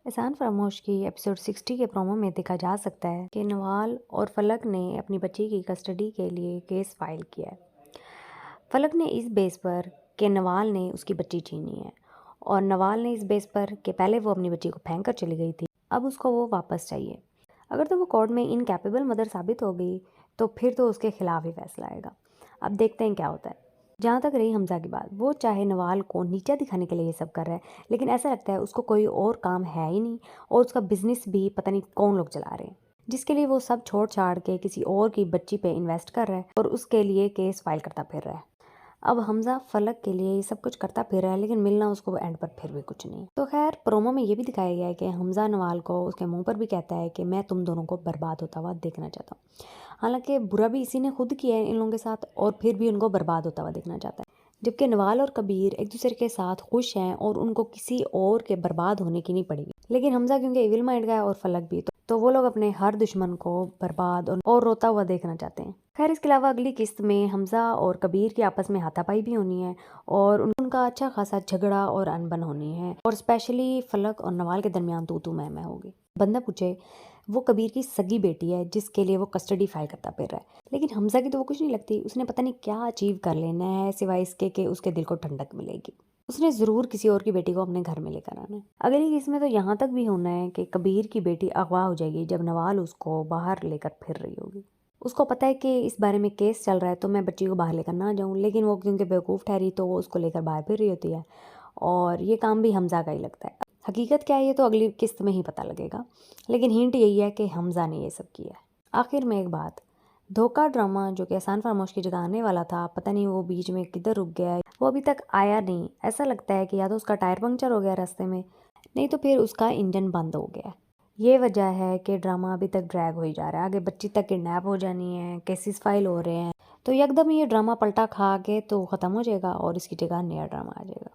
احسان فراموش کی ایپیسوڈ 60 کے پرومو میں دیکھا جا سکتا ہے کہ نوال اور فلک نے اپنی بچی کی کسٹڈی کے لیے کیس فائل کیا ہے۔ فلک نے اس بیس پر کہ نوال نے اس کی بچی چھینی ہے، اور نوال نے اس بیس پر کہ پہلے وہ اپنی بچی کو پھینک کر چلی گئی تھی، اب اس کو وہ واپس چاہیے۔ اگر تو وہ کورٹ میں انکیپیبل مدر ثابت ہو گئی تو پھر تو اس کے خلاف ہی فیصلہ آئے گا۔ اب دیکھتے ہیں کیا ہوتا ہے۔ جہاں تک رہی حمزہ کی بات، وہ چاہے نوال کو نیچا دکھانے کے لیے یہ سب کر رہا ہے، لیکن ایسا لگتا ہے اس کو کوئی اور کام ہے ہی نہیں، اور اس کا بزنس بھی پتہ نہیں کون لوگ چلا رہے ہیں، جس کے لیے وہ سب چھوڑ چھاڑ کے کسی اور کی بچی پہ انویسٹ کر رہا ہے اور اس کے لیے کیس فائل کرتا پھر رہا ہے۔ اب حمزہ فلک کے لیے یہ سب کچھ کرتا پھر رہا ہے، لیکن ملنا اس کو اینڈ پر پھر بھی کچھ نہیں۔ تو خیر، پرومو میں یہ بھی دکھایا گیا ہے کہ حمزہ نوال کو اس کے منہ پر بھی کہتا ہے کہ میں تم دونوں کو برباد ہوتا ہوا دیکھنا چاہتا ہوں۔ حالانکہ برا بھی اسی نے خود کیا ہے ان لوگوں کے ساتھ، اور پھر بھی ان کو برباد ہوتا ہوا دیکھنا چاہتا ہے، جبکہ نوال اور کبیر ایک دوسرے کے ساتھ خوش ہیں اور ان کو کسی اور کے برباد ہونے کی نہیں پڑے گی۔ لیکن حمزہ کیونکہ ایول مائنڈ کا ہے اور فلک بھی، تو وہ لوگ اپنے ہر دشمن کو برباد اور روتا ہوا دیکھنا چاہتے ہیں۔ خیر، اس کے علاوہ اگلی قسط میں حمزہ اور کبیر کی آپس میں ہاتھا پائی بھی ہونی ہے، اور ان کا اچھا خاصا جھگڑا اور انبن ہونی ہے، اور اسپیشلی فلک اور نوال کے درمیان تو میں ہوگی۔ بندہ پوچھے، وہ کبیر کی سگی بیٹی ہے جس کے لیے وہ کسٹڈی فائل کرتا پھر رہا ہے، لیکن حمزہ کی تو وہ کچھ نہیں لگتی۔ اس نے پتہ نہیں کیا اچیو کر لینا ہے سوائے اس کے کہ اس کے دل کو ٹھنڈک ملے گی۔ اس نے ضرور کسی اور کی بیٹی کو اپنے گھر میں لے کر آنا ہے۔ اگلی قسط میں تو یہاں تک بھی ہونا ہے کہ کبیر کی بیٹی اغوا ہو جائے گی جب نوال اس کو باہر لے کر پھر رہی ہوگی۔ اس کو پتہ ہے کہ اس بارے میں کیس چل رہا ہے تو میں بچی کو باہر لے کر نہ جاؤں، لیکن وہ کیونکہ بیوقوف ٹھہری تو وہ اس کو لے کر باہر پھر رہی ہوتی ہے، اور یہ کام بھی حمزہ کا ہی لگتا ہے۔ حقیقت کیا ہے یہ تو اگلی قسط میں ہی پتہ لگے گا، لیکن ہنٹ یہی ہے کہ حمزہ نے یہ سب کیا ہے۔ آخر میں ایک بات، دھوکہ ڈرامہ جو کہ احسان فراموش کی جگہ آنے والا تھا، پتہ نہیں وہ بیچ میں کدھر رک گیا ہے، وہ ابھی تک آیا نہیں۔ ایسا لگتا ہے کہ یا تو اس کا ٹائر پنکچر ہو گیا راستے میں، نہیں تو پھر اس کا انجن بند ہو گیا۔ یہ وجہ ہے کہ ڈرامہ ابھی تک ڈریگ ہوئی جا رہا ہے، آگے بچی تک کڈنیپ ہو جانی ہے، کیسز فائل ہو رہے ہیں، تو یکدم یہ ڈرامہ پلٹا کھا کے تو ختم ہو جائے گا اور اس کی جگہ نیا ڈرامہ آ جائے گا۔